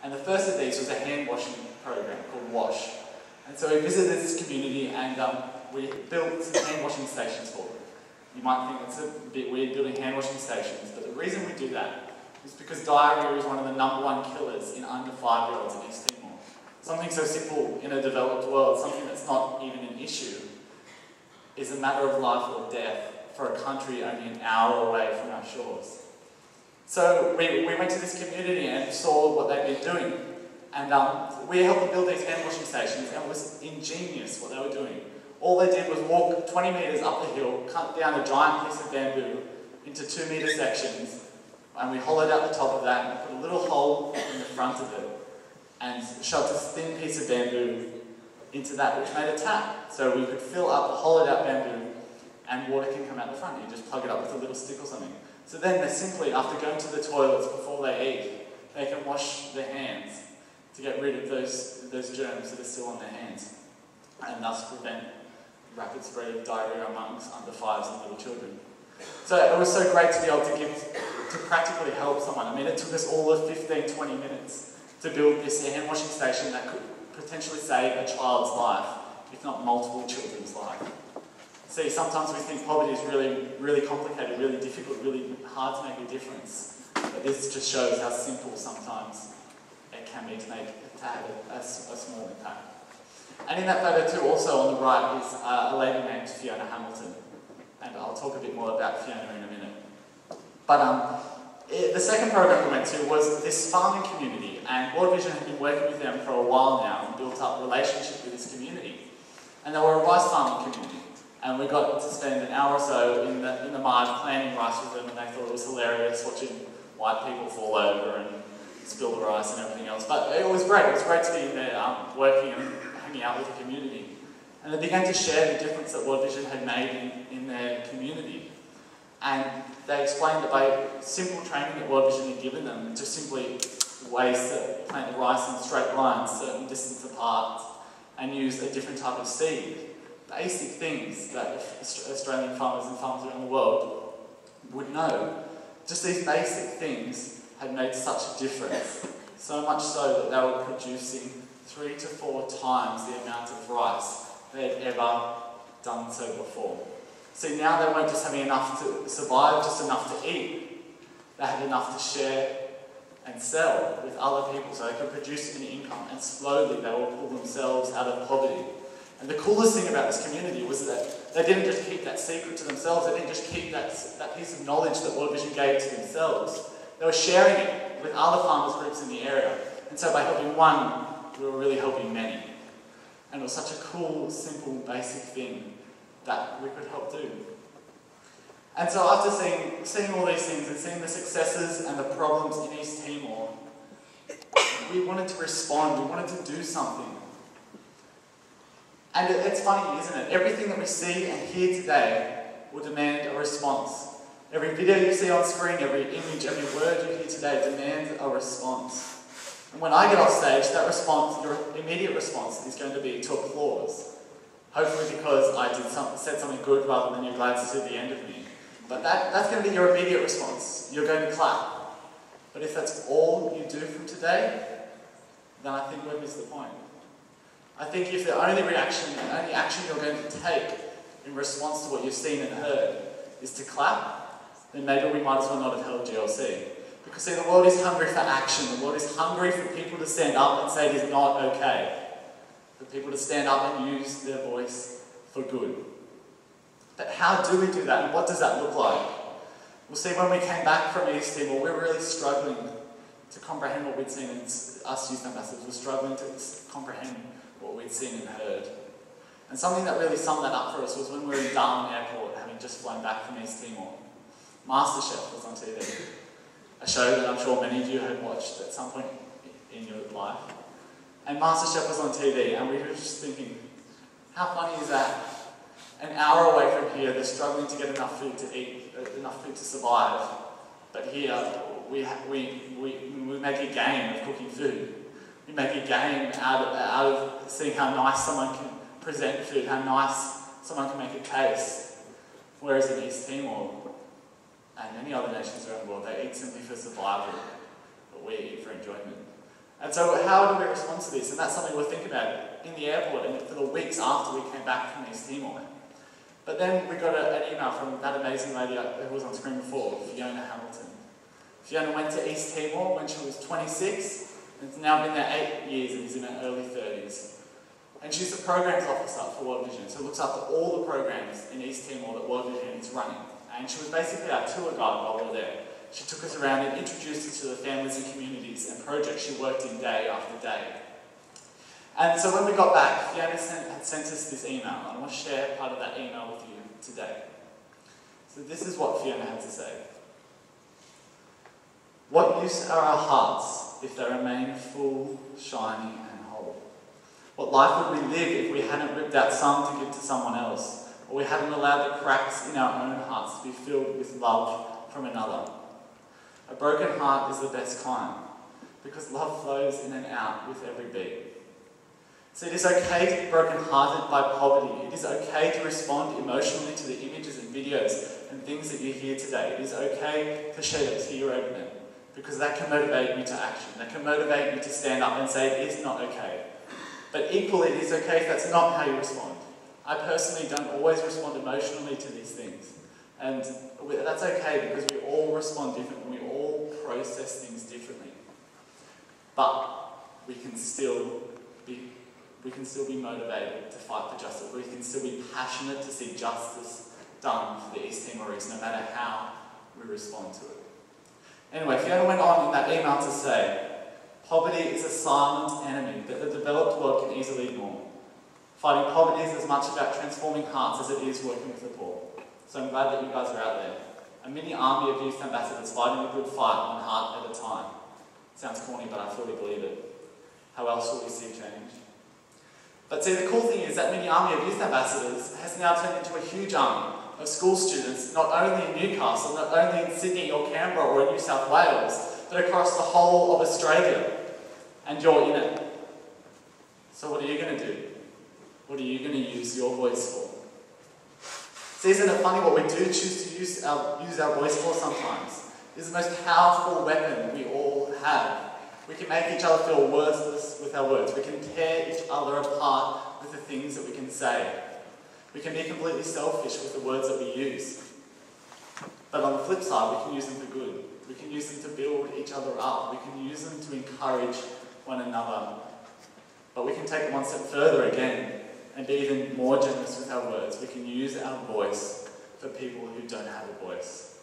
And the first of these was a hand washing program called WASH. And so we visited this community and we built some hand washing stations for them. You might think it's a bit weird building hand washing stations, but the reason we do that is because diarrhea is one of the #1 killers in under 5-year-olds in East Timor. Something so simple in a developed world, something that's not even an issue, is a matter of life or death for a country only an hour away from our shores. So we went to this community and saw what they'd been doing. And we helped them build these hand washing stations, and it was ingenious what they were doing. All they did was walk 20 metres up the hill, cut down a giant piece of bamboo into 2-metre sections, and we hollowed out the top of that and put a little hole in the front of it and shoved a thin piece of bamboo into that, which made a tap. So we could fill up the hollowed out bamboo and water can come out the front. You just plug it up with a little stick or something. So then they simply, after going to the toilets before they eat, they can wash their hands to get rid of those germs that are still on their hands, and thus prevent rapid spread of diarrhea amongst under 5s and little children. So it was so great to be able to practically help someone. I mean, it took us all of 15, 20 minutes to build this hand washing station that could potentially save a child's life, if not multiple children's life. See, sometimes we think poverty is really, really complicated, really difficult, really hard to make a difference. But this just shows how simple sometimes it can be to have a small impact. And in that photo too, also on the right, is a lady named Fiona Hamilton. And I'll talk a bit more about Fiona in a minute. But the second program we went to was this farming community, and World Vision had been working with them for a while now and built up a relationship with this community. And they were a rice farming community. And we got to spend an hour or so in the mud planting rice with them, and they thought it was hilarious watching white people fall over and spill the rice and everything else. But it was great. It was great to be in there working and hanging out with the community. And they began to share the difference that World Vision had made in their community. And they explained that by simple training that World Vision had given them, just simply ways to plant the rice in straight lines, certain distance apart, and use a different type of seed. Basic things that Australian farmers and farmers around the world would know. Just these basic things had made such a difference. So much so that they were producing 3 to 4 times the amount of rice they had ever done so before. See, now they weren't just having enough to survive, just enough to eat. They had enough to share and sell with other people so they could produce an income, and slowly they would pull themselves out of poverty. And the coolest thing about this community was that they didn't just keep that secret to themselves, they didn't just keep that piece of knowledge that World Vision gave to themselves. They were sharing it with other farmers groups in the area. And so by helping one, we were really helping many. And it was such a cool, simple, basic thing that we could help do. And so after seeing all these things and seeing the successes and the problems in East Timor, we wanted to respond, we wanted to do something. And it's funny, isn't it? Everything that we see and hear today will demand a response. Every video you see on screen, every image, every word you hear today demands a response. And when I get off stage, that response, your immediate response, is going to be to applause. Hopefully because I said something good rather than you're glad to see the end of me. But that's going to be your immediate response. You're going to clap. But if that's all you do from today, then I think we've missed the point. I think if the only reaction and only action you're going to take in response to what you've seen and heard is to clap, then maybe we might as well not have held GLC. Because see, the world is hungry for action. The world is hungry for people to stand up and say it is not okay. For people to stand up and use their voice for good. But how do we do that, and what does that look like? Well, see, when we came back from East Timor, we were really struggling to comprehend what we'd seen, and us youth ambassadors were struggling to comprehend what we'd seen and heard. And something that really summed that up for us was when we were in Darwin Airport, having just flown back from East Timor. MasterChef was on TV, a show that I'm sure many of you have watched at some point in your life. And MasterChef was on TV, and we were just thinking, how funny is that? An hour away from here, they're struggling to get enough food to eat, enough food to survive. But here, we make a game of cooking food. We make a game out of seeing how nice someone can present food, how nice someone can make it taste. Whereas in East Timor, and many other nations around the world, they eat simply for survival, but we eat for enjoyment. And so how do we respond to this? And that's something we'll think about in the airport and for the weeks after we came back from East Timor. But then we got an email from that amazing lady who was on screen before, Fiona Hamilton. Fiona went to East Timor when she was 26, and has now been there 8 years and is in her early 30s. And she's the programs officer for World Vision, so looks after all the programs in East Timor that World Vision is running. And she was basically our tour guide while we were there. She took us around and introduced us to the families and communities and projects she worked in day after day. And so when we got back, Fiona had sent us this email, and I want to share part of that email with you today. So this is what Fiona had to say. What use are our hearts if they remain full, shiny and whole? What life would we live if we hadn't ripped out some to give to someone else, or we hadn't allowed the cracks in our own hearts to be filled with love from another? A broken heart is the best kind, because love flows in and out with every beat. So it is okay to be broken-hearted by poverty. It is okay to respond emotionally to the images and videos and things that you hear today. It is okay to shed a tear over them, because that can motivate you to action. That can motivate you to stand up and say it is not okay. But equally, it is okay if that's not how you respond. I personally don't always respond emotionally to these things. And that's okay, because we all respond differently. We all process things differently. But we can still be motivated to fight for justice. We can still be passionate to see justice done for the East Timorese, no matter how we respond to it. Anyway, Fiona went on in that email to say, poverty is a silent enemy that the developed world can easily ignore. Fighting poverty is as much about transforming hearts as it is working with the poor. So I'm glad that you guys are out there. A mini army of youth ambassadors fighting a good fight, one heart at a time. Sounds corny, but I fully believe it. How else will we see change? But see, the cool thing is that mini army of youth ambassadors has now turned into a huge army of school students, not only in Newcastle, not only in Sydney or Canberra or in New South Wales, but across the whole of Australia. And you're in it. So what are you going to do? What are you going to use your voice for? See, isn't it funny what we do choose to use our voice for sometimes? It's the most powerful weapon we all have. We can make each other feel worthless with our words. We can tear each other apart with the things that we can say. We can be completely selfish with the words that we use. But on the flip side, we can use them for good. We can use them to build each other up. We can use them to encourage one another. But we can take it one step further again and be even more generous with our words. We can use our voice for people who don't have a voice,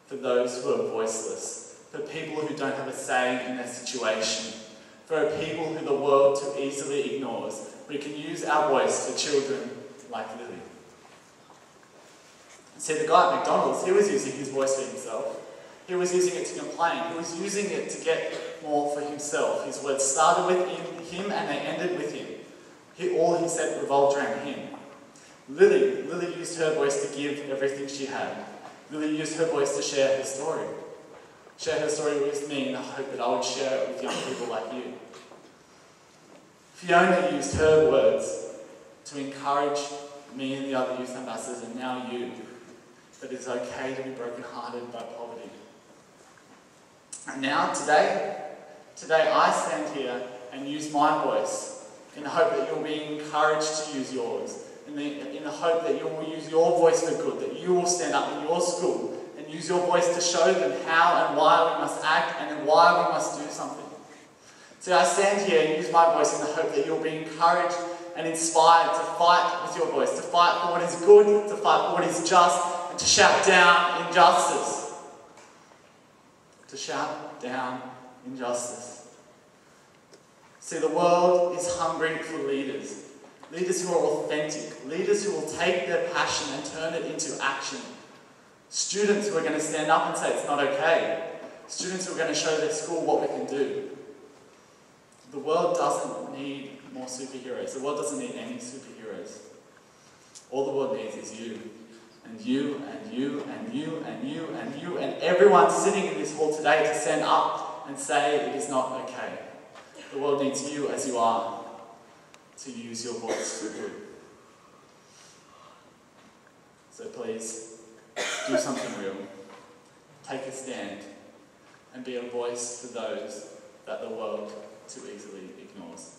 for those who are voiceless, for people who don't have a say in their situation, for people who the world too easily ignores. We can use our voice for children like Lily. See, the guy at McDonald's, he was using his voice for himself. He was using it to complain. He was using it to get more for himself. His words started with him and they ended with him. All he said revolved around him. Lily used her voice to give everything she had. Lily used her voice to share her story. Share her story with me in the hope that I would share it with young people like you. Fiona used her words to encourage me and the other youth ambassadors, and now you, that it's okay to be brokenhearted by poverty. And now, today I stand here and use my voice in the hope that you'll be encouraged to use yours, in the hope that you will use your voice for good, that you will stand up in your school and use your voice to show them how and why we must act and why we must do something. So I stand here and use my voice in the hope that you'll be encouraged and inspired to fight with your voice, to fight for what is good, to fight for what is just, and to shout down injustice. To shout down injustice. See, the world is hungry for leaders. Leaders who are authentic. Leaders who will take their passion and turn it into action. Students who are going to stand up and say it's not okay. Students who are going to show their school what we can do. The world doesn't need more superheroes. The world doesn't need any superheroes. All the world needs is you. And you, and you, and you, and you, and you, and everyone sitting in this hall today to stand up and say it is not okay. The world needs you as you are to use your voice for good. So please, do something real. Take a stand and be a voice for those that the world too easily ignores.